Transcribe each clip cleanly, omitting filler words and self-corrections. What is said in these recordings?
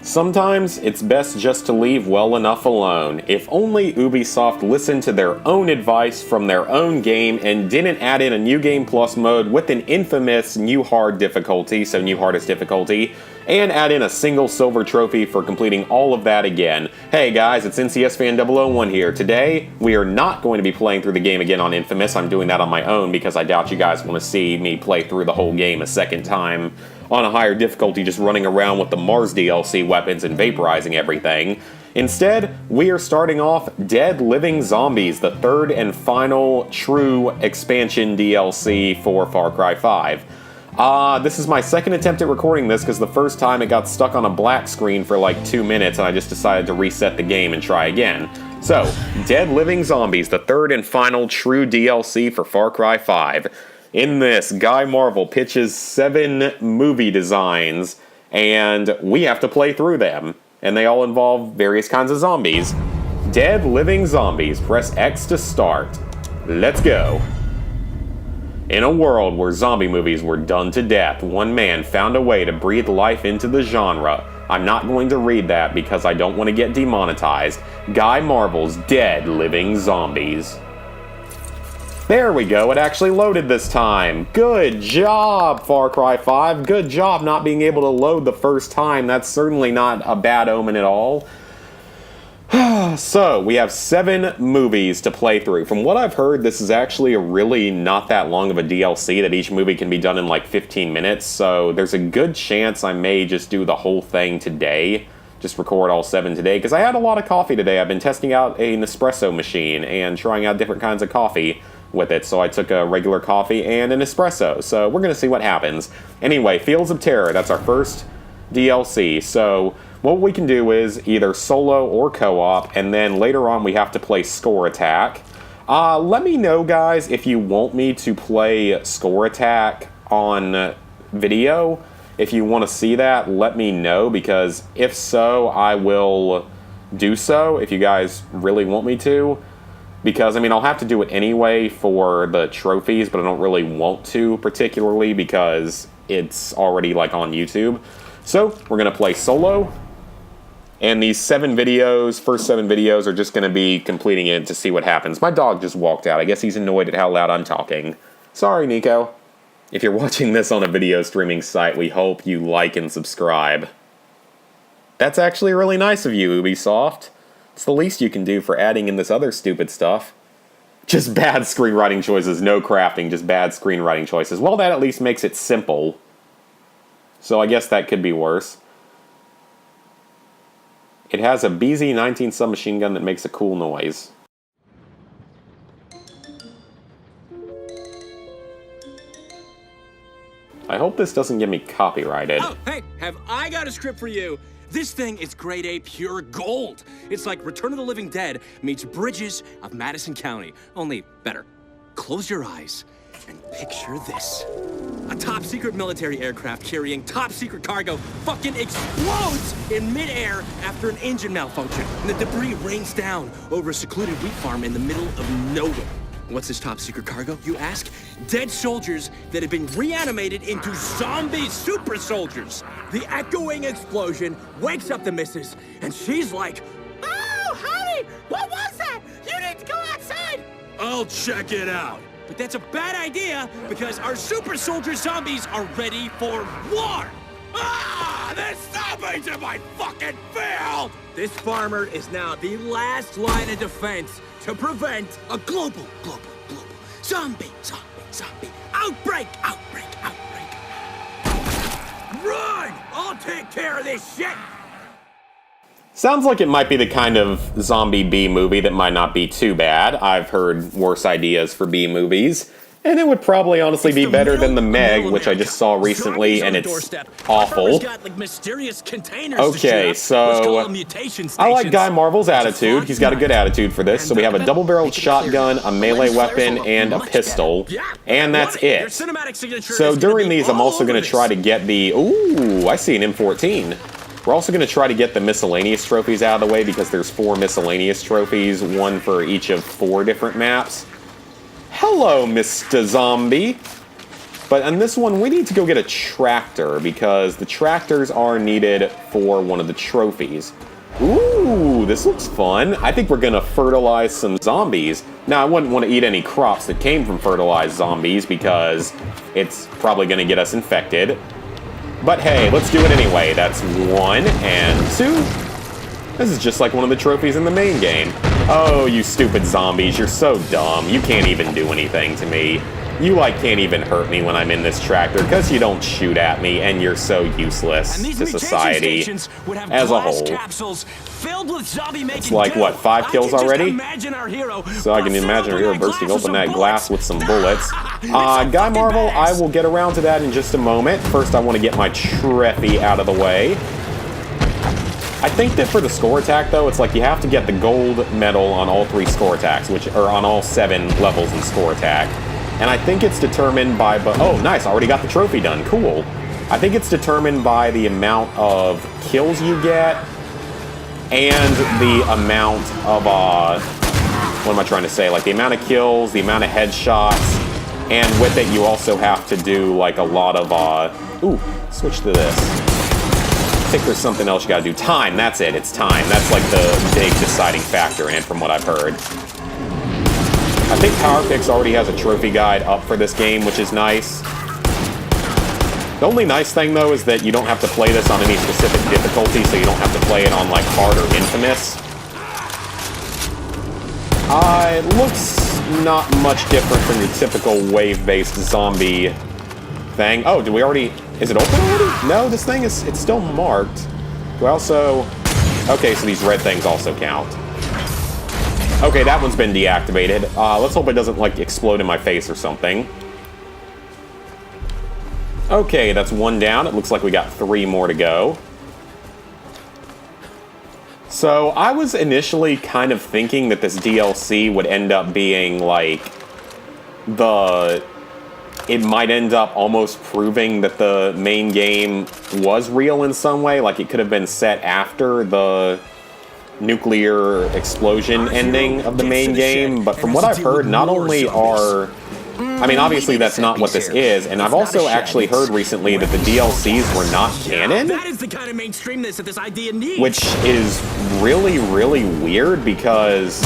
Sometimes it's best just to leave well enough alone. If only Ubisoft listened to their own advice from their own game and didn't add in a new game plus mode with an infamous new hard difficulty, so new hardest difficulty, and add in a single silver trophy for completing all of that again. Hey guys, it's NCS Fan 001 here. Today, we are not going to be playing through the game again on Infamous. I'm doing that on my own because I doubt you guys want to see me play through the whole game a second time on a higher difficulty, just running around with the Mars DLC weapons and vaporizing everything. Instead, we are starting off Dead Living Zombies, the third and final true expansion DLC for Far Cry 5. This is my second attempt at recording this because the first time it got stuck on a black screen for like 2 minutes and I just decided to reset the game and try again. So, Dead Living Zombies, the third and final true DLC for Far Cry 5. In this, Guy Marvel pitches 7 movie designs, and we have to play through them. And they all involve various kinds of zombies. Dead Living Zombies. Press X to start. Let's go. In a world where zombie movies were done to death, one man found a way to breathe life into the genre. I'm not going to read that because I don't want to get demonetized. Guy Marvel's Dead Living Zombies. There we go, it actually loaded this time. Good job, Far Cry 5. Good job not being able to load the first time. That's certainly not a bad omen at all. So, we have 7 movies to play through. From what I've heard, this is actually a really not that long of a DLC, that each movie can be done in like 15 minutes, so there's a good chance I may just do the whole thing today. Just record all 7 today, because I had a lot of coffee today. I've been testing out an espresso machine and trying out different kinds of coffee with it, so I took a regular coffee and an espresso, so we're gonna see what happens. Anyway, Fields of Terror, that's our first DLC, so what we can do is either solo or co-op, and then later on we have to play Score Attack. Let me know, guys, if you want me to play Score Attack on video. If you want to see that, let me know, because if so, I will do so, if you guys really want me to. Because, I mean, I'll have to do it anyway for the trophies, but I don't really want to particularly because it's already, like, on YouTube. So, we're going to play solo. And these 7 videos, first 7 videos, are just going to be completing it to see what happens. My dog just walked out. I guess he's annoyed at how loud I'm talking. Sorry, Nico. If you're watching this on a video streaming site, we hope you like and subscribe. That's actually really nice of you, Ubisoft. It's the least you can do for adding in this other stupid stuff. Just bad screenwriting choices, no crafting, just bad screenwriting choices. Well, that at least makes it simple. So I guess that could be worse. It has a BZ-19 submachine gun that makes a cool noise. I hope this doesn't get me copyrighted. Oh, hey, have I got a script for you? This thing is grade A pure gold. It's like Return of the Living Dead meets Bridges of Madison County, only better. Close your eyes and picture this. A top-secret military aircraft carrying top-secret cargo fucking explodes in midair after an engine malfunction, and the debris rains down over a secluded wheat farm in the middle of nowhere. What's this top-secret cargo, you ask? Dead soldiers that have been reanimated into zombie super soldiers. The echoing explosion wakes up the missus, and she's like, "Oh, honey, what was that? You need to go outside." "I'll check it out." But that's a bad idea, because our super soldier zombies are ready for war. Ah, the zombies in my fucking field! This farmer is now the last line of defense to prevent a global zombie outbreak. Run! I'll take care of this shit! Sounds like it might be the kind of zombie B-movie that might not be too bad. I've heard worse ideas for B-movies. And it would probably honestly be better than The Meg, which I just saw recently, and it's awful. Okay, so I like Guy Marvel's attitude. He's got a good attitude for this. So we have a double-barreled shotgun, a melee weapon, and a pistol. And that's it. So during these, I'm also going to try to get the... Ooh, I see an M14. We're also going to try to get the miscellaneous trophies out of the way, because there's 4 miscellaneous trophies, one for each of 4 different maps. Hello, Mr. Zombie. But on this one, we need to go get a tractor, because the tractors are needed for one of the trophies. Ooh, this looks fun. I think we're gonna fertilize some zombies. Now, I wouldn't want to eat any crops that came from fertilized zombies, because it's probably gonna get us infected. But hey, let's do it anyway. That's 1 and 2. This is just like one of the trophies in the main game. Oh, you stupid zombies, you're so dumb. You can't even do anything to me. You, like, can't even hurt me when I'm in this tractor because you don't shoot at me, and you're so useless to society as a whole. It's like, what, 5 kills already? So I can imagine our hero bursting open that glass with some bullets. Guy Marvel, I will get around to that in just a moment. First, I want to get my Treffy out of the way. I think that for the score attack, though, it's like you have to get the gold medal on all 3 score attacks, or on all 7 levels in score attack. And I think it's determined by... Oh, nice, I already got the trophy done. Cool. I think it's determined by the amount of kills you get and the amount of... what am I trying to say? Like, the amount of kills, the amount of headshots, and with it, you also have to do, like, a lot of... Ooh, switch to this. I think there's something else you gotta do. Time, that's it. It's time. That's, like, the big deciding factor in it, from what I've heard. I think PowerPix already has a trophy guide up for this game, which is nice. The only nice thing, though, is that you don't have to play this on any specific difficulty, so you don't have to play it on, like, hard or infamous. It looks not much different from your typical wave-based zombie thing. Oh, do we already... Is it open already? No, this thing is... It's still marked. Do I also... Okay, so these red things also count. Okay, that one's been deactivated. Let's hope it doesn't, like, explode in my face or something. Okay, that's 1 down. It looks like we got 3 more to go. So, I was initially kind of thinking that this DLC would end up being, like, it might end up almost proving that the main game was real in some way. Like, it could have been set after the nuclear explosion ending of the main game, but from what I've heard, not only are... I mean, obviously that's not what this is, and I've also actually heard recently that the DLCs were not canon, which is really, really weird because,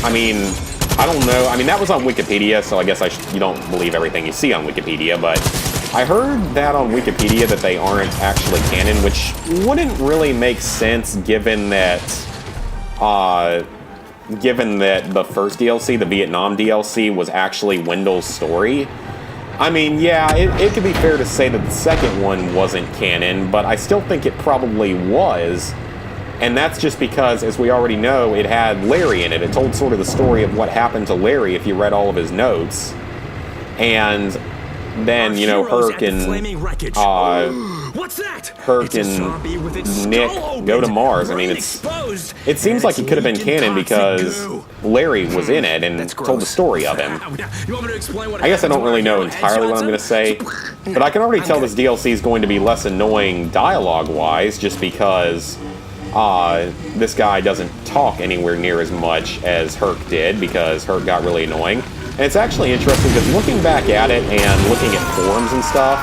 I mean, I don't know. I mean, that was on Wikipedia, so I guess you don't believe everything you see on Wikipedia, but I heard that on Wikipedia that they aren't actually canon, which wouldn't really make sense given that the first DLC, the Vietnam DLC, was actually Wendell's story. I mean, yeah, it could be fair to say that the second one wasn't canon, but I still think it probably was. And that's just because, as we already know, it had Larry in it. It told sort of the story of what happened to Larry if you read all of his notes. And then, you know, Herc and Nick go to Mars. I mean, it seems like it could have been canon because Larry was in it and told the story of him. I guess I don't really know entirely what I'm going to say, but I can already tell this DLC is going to be less annoying dialogue-wise just because this guy doesn't talk anywhere near as much as Herc did because Herc got really annoying. And it's actually interesting because looking back at it and looking at forums and stuff,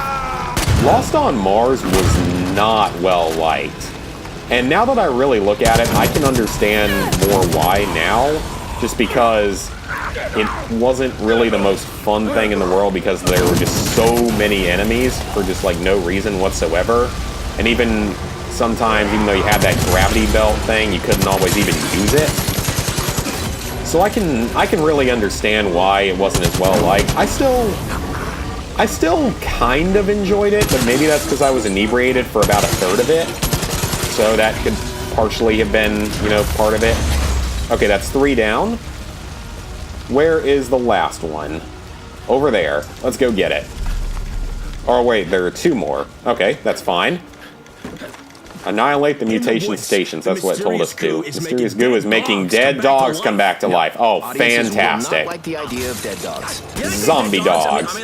Lost on Mars was not well liked. And now that I really look at it, I can understand more why now, just because it wasn't really the most fun thing in the world because there were just so many enemies for just like no reason whatsoever. And even sometimes, even though you had that gravity belt thing, you couldn't always even use it. So I can really understand why it wasn't as well liked. I still kind of enjoyed it, but maybe that's because I was inebriated for about a third of it. So that could partially have been, you know, part of it. Okay, that's 3 down. Where is the last one? Over there. Let's go get it. Oh, wait, there are 2 more. Okay, that's fine. Annihilate the mutation stations. That's what it told us to. Mysterious goo is making dead dogs come back to life. Oh, fantastic. Like the idea of dead dogs. Zombie dogs.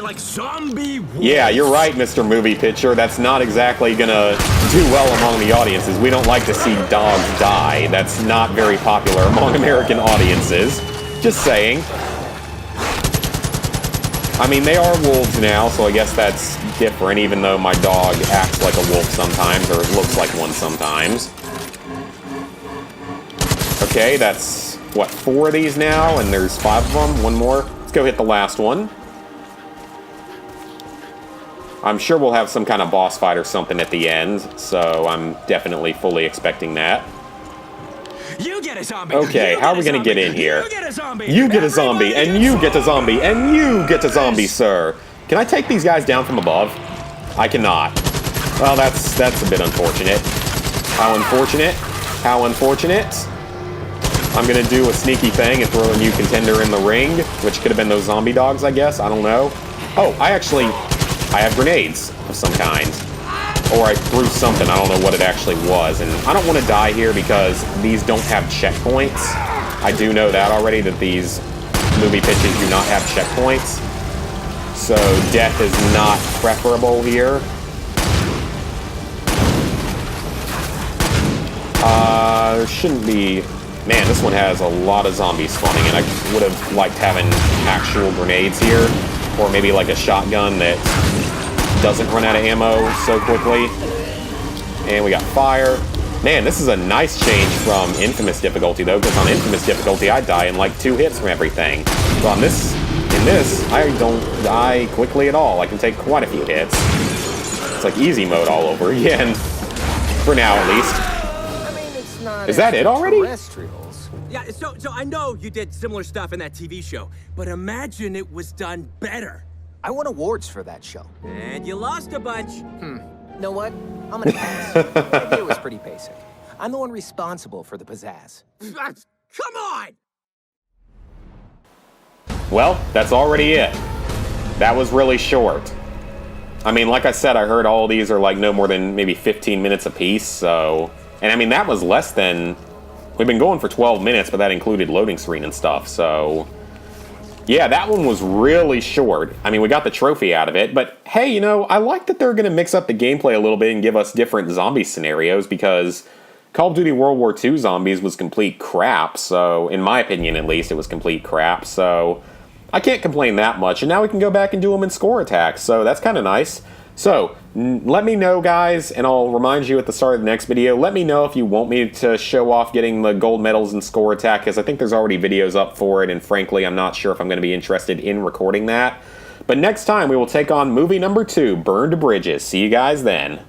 Yeah, you're right, Mr. Movie Pitcher. That's not exactly gonna do well among the audiences. We don't like to see dogs die. That's not very popular among American audiences. Just saying. I mean, they are wolves now, so I guess that's different, even though my dog acts like a wolf sometimes, or looks like one sometimes. Okay, that's, what, 4 of these now, and there's 5 of them? One more. Let's go hit the last one. I'm sure we'll have some kind of boss fight or something at the end, so I'm definitely fully expecting that. You get a zombie. Okay, how are we gonna get in here? You get a zombie. You get a zombie, and you get a zombie, and you get a zombie, sir. Can I take these guys down from above? I cannot. Well, that's a bit unfortunate. How unfortunate? How unfortunate? I'm gonna do a sneaky thing and throw a new contender in the ring, which could have been those zombie dogs, I guess. I don't know. Oh, I have grenades of some kind. Or I threw something, I don't know what it actually was. And I don't want to die here because these don't have checkpoints. I do know that already, that these movie pitches do not have checkpoints. So death is not preferable here. There shouldn't be... Man, this one has a lot of zombies spawning, and I would have liked having actual grenades here. Or maybe like a shotgun that doesn't run out of ammo so quickly. And we got fire. Man, this is a nice change from Infamous difficulty, though, because on Infamous difficulty, I die in like 2 hits from everything. But in this, I don't die quickly at all. I can take quite a few hits. It's like easy mode all over again. For now, at least. I mean, it's not. Is that it already? Terrestrials. Yeah, so I know you did similar stuff in that TV show, but imagine it was done better. I won awards for that show. And you lost a bunch. Know what? I'm gonna pass. The idea was pretty basic. I'm the one responsible for the pizzazz. Come on! Well, that's already it. That was really short. I mean, like I said, I heard all these are like no more than maybe 15 minutes apiece, so... And I mean, that was less than... We've been going for 12 minutes, but that included loading screen and stuff, so... Yeah, that one was really short. I mean, we got the trophy out of it, but hey, you know, I like that they're going to mix up the gameplay a little bit and give us different zombie scenarios, because Call of Duty World War II Zombies was complete crap, so, in my opinion at least, it was complete crap, so I can't complain that much, and now we can go back and do them in score attacks, so that's kind of nice. So, let me know, guys, and I'll remind you at the start of the next video, let me know if you want me to show off getting the gold medals in score attack, because I think there's already videos up for it, and frankly, I'm not sure if I'm going to be interested in recording that. But next time, we will take on movie number 2, Burned Bridges. See you guys then.